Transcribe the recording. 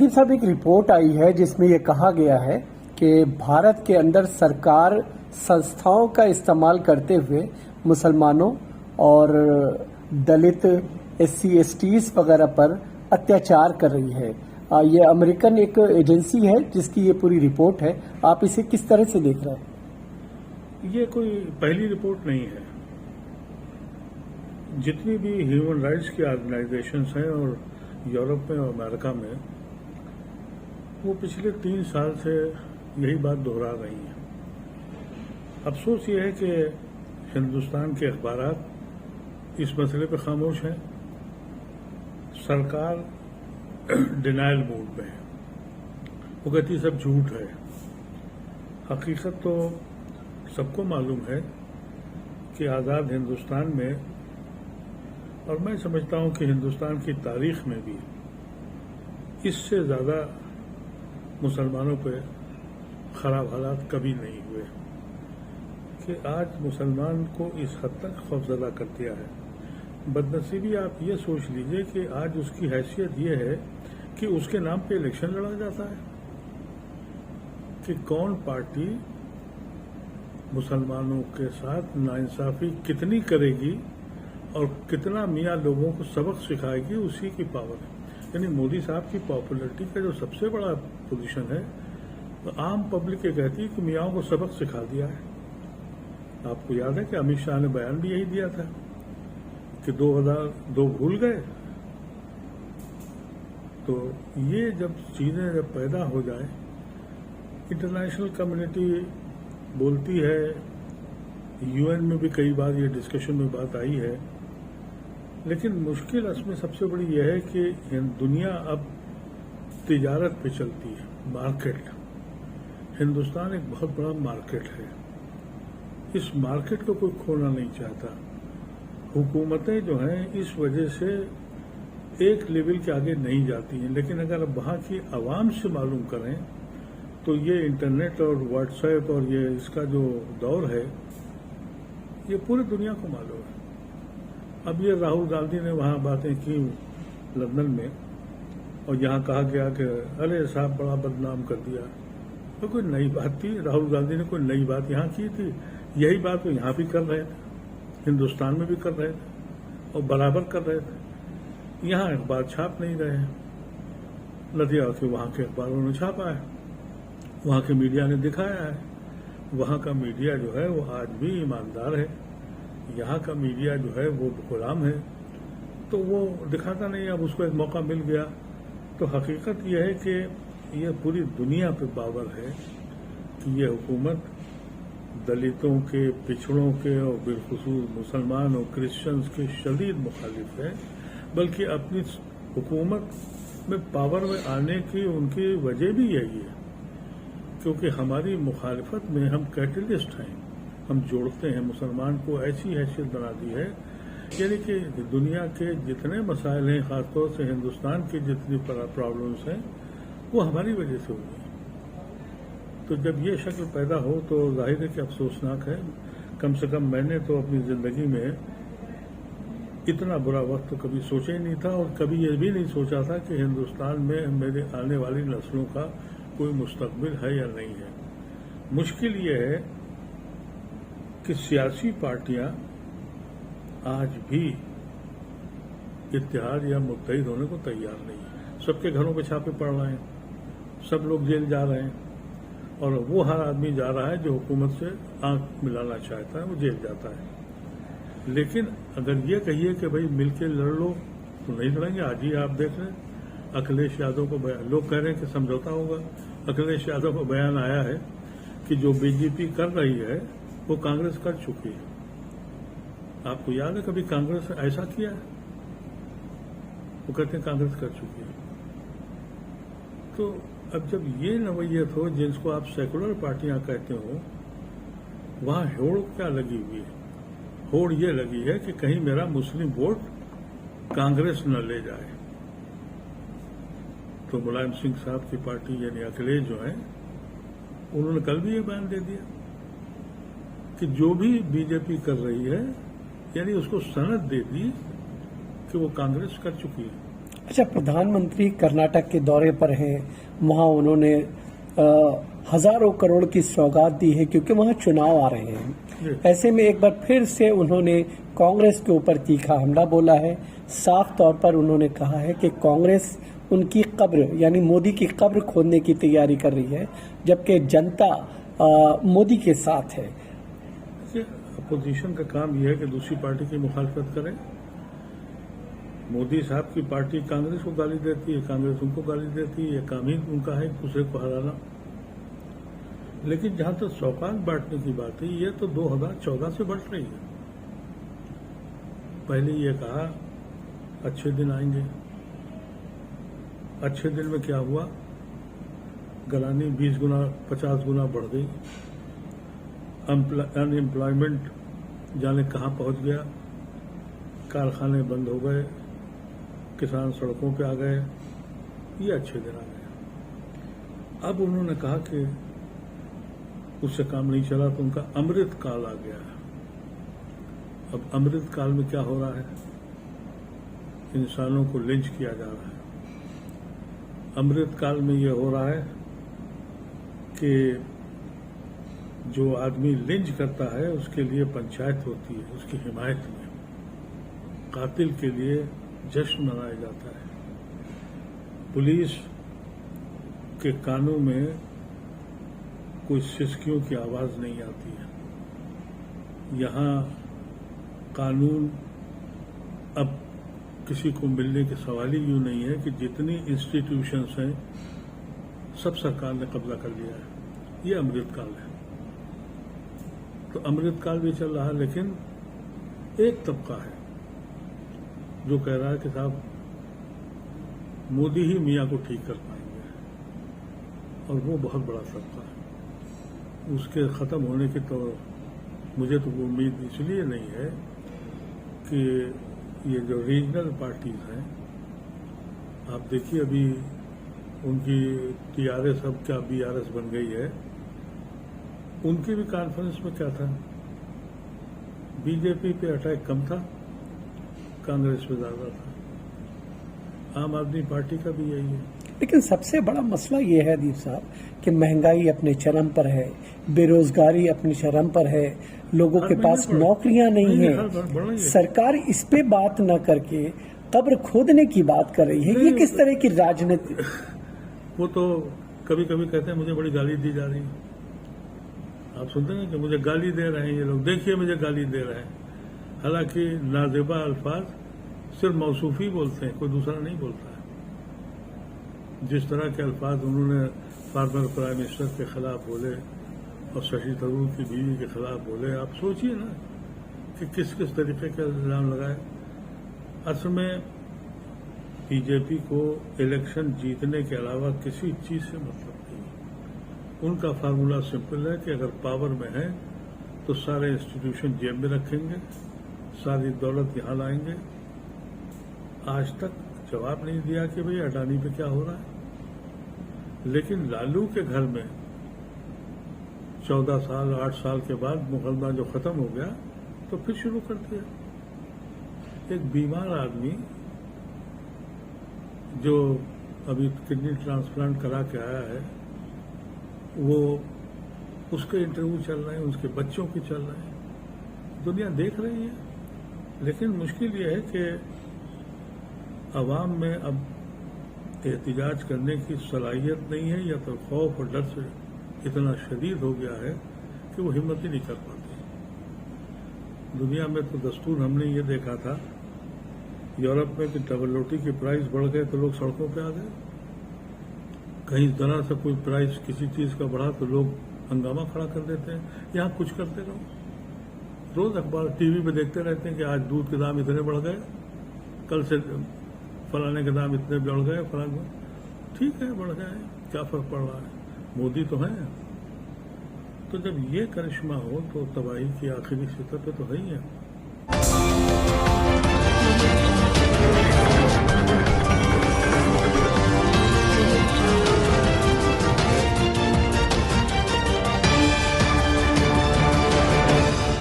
मुलायम साहब, एक रिपोर्ट आई है जिसमें यह कहा गया है कि भारत के अंदर सरकार संस्थाओं का इस्तेमाल करते हुए मुसलमानों और दलित SC/STs वगैरह पर अत्याचार कर रही है। ये अमेरिकन एक एजेंसी है जिसकी ये पूरी रिपोर्ट है। आप इसे किस तरह से देख रहे हैं? ये कोई पहली रिपोर्ट नहीं है। जितनी भी ह्यूमन राइट्स की ऑर्गेनाइजेशंस हैं और यूरोप में और अमेरिका में, वो पिछले 3 साल से यही बात दोहरा रही हैं। अफसोस ये है कि हिंदुस्तान के अखबारात इस मसले पर खामोश हैं। सरकार डिनायल मूड में है, वो कहती सब झूठ है। हकीकत तो सबको मालूम है कि आज़ाद हिंदुस्तान में, और मैं समझता हूं कि हिंदुस्तान की तारीख में भी इससे ज़्यादा मुसलमानों पे खराब हालात कभी नहीं हुए कि आज मुसलमान को इस हद तक खौफजदा कर दिया है। बदनसीबी आप ये सोच लीजिए कि आज उसकी हैसियत ये है कि उसके नाम पे इलेक्शन लड़ा जाता है कि कौन पार्टी मुसलमानों के साथ नाइंसाफी कितनी करेगी और कितना मियाँ लोगों को सबक सिखाएगी, उसी की पावर है। यानी मोदी साहब की पॉपुलैरिटी का जो सबसे बड़ा पोजीशन है, तो आम पब्लिक ये कहती है कि मियाँओं को सबक सिखा दिया है। आपको याद है कि अमित शाह ने बयान भी यही दिया था कि 2002 भूल गए। तो ये जब चीजें जब पैदा हो जाए, इंटरनेशनल कम्युनिटी बोलती है, UN में भी कई बार ये डिस्कशन में बात आई है, लेकिन मुश्किल इसमें सबसे बड़ी यह है कि दुनिया अब तिजारत पे चलती है, मार्केट। हिंदुस्तान एक बहुत बड़ा मार्केट है, इस मार्केट को कोई खोना नहीं चाहता। हुकूमतें जो हैं इस वजह से एक लेवल के आगे नहीं जाती हैं, लेकिन अगर अब वहाँ की आवाम से मालूम करें तो ये इंटरनेट और व्हाट्सएप और ये इसका जो दौर है, ये पूरी दुनिया को मालूम है। अब ये राहुल गांधी ने वहाँ बातें की लंदन में, और यहाँ कहा गया कि अरे साहब बड़ा बदनाम कर दिया। तो कोई नई बात थी? राहुल गांधी ने कोई नई बात यहाँ की थी? यही बात वो यहाँ भी कर रहे थे, हिंदुस्तान में भी कर रहे थे और बराबर कर रहे थे। यहाँ अखबार छाप नहीं रहे हैं, नदिया के वहाँ के अखबारों ने छापा है, वहाँ के मीडिया ने दिखाया है। वहाँ का मीडिया जो है वो आज भी ईमानदार है, यहाँ का मीडिया जो है वो गुलाम है, तो वो दिखाता नहीं। अब उसको एक मौका मिल गया। तो हकीकत यह है कि ये पूरी दुनिया पे पावर है कि ये हुकूमत दलितों के, पिछड़ों के और बिलखुसूस मुसलमान और क्रिश्चियंस के शदीद मुखालिफ है। बल्कि अपनी हुकूमत में पावर में आने की उनकी वजह भी यही है, क्योंकि हमारी मुखालिफत में हम कैटलिस्ट हैं, हम जोड़ते हैं। मुसलमान को ऐसी हैसियत बना दी है, यानी कि दुनिया के जितने मसाइल हैं, खासतौर से हिंदुस्तान की जितनी प्रॉब्लम्स हैं, वो हमारी वजह से हुई हैं। तो जब ये शक्ल पैदा हो तो जाहिर है कि अफसोसनाक है। कम से कम मैंने तो अपनी जिंदगी में इतना बुरा वक्त तो कभी सोचा ही नहीं था, और कभी ये भी नहीं सोचा था कि हिंदुस्तान में मेरे आने वाली नस्लों का कोई मुस्तकबिल है या नहीं है। मुश्किल ये है कि सियासी पार्टियां आज भी इत्तेहाद या मुत्तहिद होने को तैयार नहीं है। सबके घरों पे छापे पड़ रहे हैं, सब लोग जेल जा रहे हैं, और वो हर आदमी जा रहा है जो हुकूमत से आंख मिलाना चाहता है, वो जेल जाता है। लेकिन अगर ये कहिए कि भाई मिलके लड़ लो, तो नहीं लड़ेंगे। आज ही आप देख रहे हैं अखिलेश यादव को बयान, लोग कह रहे हैं कि समझौता होगा। अखिलेश यादव को बयान आया है कि जो बीजेपी कर रही है वो कांग्रेस कर चुकी है। आपको याद है कभी कांग्रेस ऐसा किया है? वो कहते हैं कांग्रेस कर चुकी है। तो अब जब ये नवैयत हो जिसको आप सेकुलर पार्टियां कहते हो, वहां होड़ क्या लगी हुई है? होड़ ये लगी है कि कहीं मेरा मुस्लिम वोट कांग्रेस न ले जाए। तो मुलायम सिंह साहब की पार्टी यानी अखिलेश जो है, उन्होंने कल भी ये बयान दे दिया कि जो भी बीजेपी कर रही है, यानी उसको सनद दे दी कि वो कांग्रेस कर चुकी है। अच्छा, प्रधानमंत्री कर्नाटक के दौरे पर हैं, वहां उन्होंने हजारों करोड़ की सौगात दी है क्योंकि वहां चुनाव आ रहे हैं। ऐसे में एक बार फिर से उन्होंने कांग्रेस के ऊपर तीखा हमला बोला है। साफ तौर पर उन्होंने कहा है कि कांग्रेस उनकी कब्र यानी मोदी की कब्र खोदने की तैयारी कर रही है, जबकि जनता मोदी के साथ है। अपोजिशन का काम यह है कि दूसरी पार्टी की मुखालफत करे। मोदी साहब की पार्टी कांग्रेस को गाली देती है, कांग्रेस उनको गाली देती है, ये काम ही उनका है एक दूसरे को हराना। लेकिन जहां तक सौगात बांटने की बात है, ये तो 2014 से बढ़ रही है। पहले ये कहा अच्छे दिन आएंगे, अच्छे दिन में क्या हुआ, गलानी 20 गुना 50 गुना बढ़ गई, अनएम्प्लॉयमेंट जाने कहां पहुंच गया, कारखाने बंद हो गए, किसान सड़कों पे आ गए, ये अच्छे दिन आ गए। अब उन्होंने कहा कि उससे काम नहीं चला तो उनका अमृत काल आ गया है। अब अमृत काल में क्या हो रहा है, इंसानों को लिंच किया जा रहा है। अमृत काल में ये हो रहा है कि जो आदमी लिंच करता है उसके लिए पंचायत होती है, उसकी हिमायत में। कातिल के लिए जश्न मनाया जाता है। पुलिस के कानों में कोई सिसकियों की आवाज नहीं आती है। यहां कानून अब किसी को मिलने के सवाल ही यूं नहीं है कि जितनी इंस्टीट्यूशंस हैं सब सरकार ने कब्जा कर लिया है। ये अमृतकाल है। तो अमृतकाल भी चल रहा है, लेकिन एक तबका है जो कह रहा है कि साहब मोदी ही मियां को ठीक कर पाएंगे, और वो बहुत बड़ा तबका है। उसके खत्म होने की तो मुझे तो वो उम्मीद इसलिए नहीं है कि ये जो रीजनल पार्टीज हैं, आप देखिए अभी उनकी टीआरएस अब क्या बीआरएस बन गई है। उनकी भी कॉन्फ्रेंस में क्या था, बीजेपी पे अटैक कम था, कांग्रेस पे ज्यादा था। आम आदमी पार्टी का भी यही है। लेकिन सबसे बड़ा मसला ये है दीप साहब कि महंगाई अपने चरम पर है, बेरोजगारी अपने चरम पर है, लोगों के पास नौकरियां नहीं है। सरकार इस पे बात न करके कब्र खोदने की बात कर रही है। ये किस तरह की राजनीति? वो तो कभी कभी कहते हैं मुझे बड़ी गाली दी जा रही है। आप सुनते हैं कि मुझे गाली दे रहे हैं ये लोग, देखिए मुझे गाली दे रहे हैं। हालांकि नाजेबा अल्फाज सिर्फ मौसूफी बोलते हैं, कोई दूसरा नहीं बोलता है। जिस तरह के अल्फाज उन्होंने फॉर्मर प्राइम मिनिस्टर के खिलाफ बोले और शशि थरूर की बीवी के खिलाफ बोले, आप सोचिए ना कि किस किस तरीके का इल्जाम लगाए। असल में बीजेपी को इलेक्शन जीतने के अलावा किसी चीज से मतलब नहीं। उनका फार्मूला सिंपल है कि अगर पावर में है तो सारे इंस्टीट्यूशन जेब में रखेंगे, सारी दौलत यहां लाएंगे। आज तक जवाब नहीं दिया कि भाई अडानी पे क्या हो रहा है। लेकिन लालू के घर में 14 साल 8 साल के बाद मुकदमा जो खत्म हो गया तो फिर शुरू कर दिया। एक बीमार आदमी जो अभी किडनी ट्रांसप्लांट करा के आया है, वो उसके इंटरव्यू चल रहे हैं, उसके बच्चों के चल रहे हैं, दुनिया देख रही है। लेकिन मुश्किल ये है कि अवाम में अब एहतिजाज करने की सलाहियत नहीं है, या तो खौफ और डर से इतना शदीद हो गया है कि वो हिम्मत ही नहीं कर पाते। दुनिया में तो दस्तूर हमने ये देखा था यूरोप में कि डबल रोटी की प्राइस बढ़ गए तो लोग सड़कों पे आ गए। कहीं जरा सा कोई प्राइस किसी चीज का बढ़ा तो लोग हंगामा खड़ा कर देते हैं। यहां कुछ करते रहो, रोज अखबार टीवी पे देखते रहते हैं कि आज दूध के दाम इतने बढ़ गए, कल से फलाने के दाम इतने बढ़ गए, फलाने। ठीक है, बढ़ गए, क्या फर्क पड़ रहा है, मोदी तो है। तो जब ये करिश्मा हो तो तबाही की आखिरी सतह पे तो है ही है।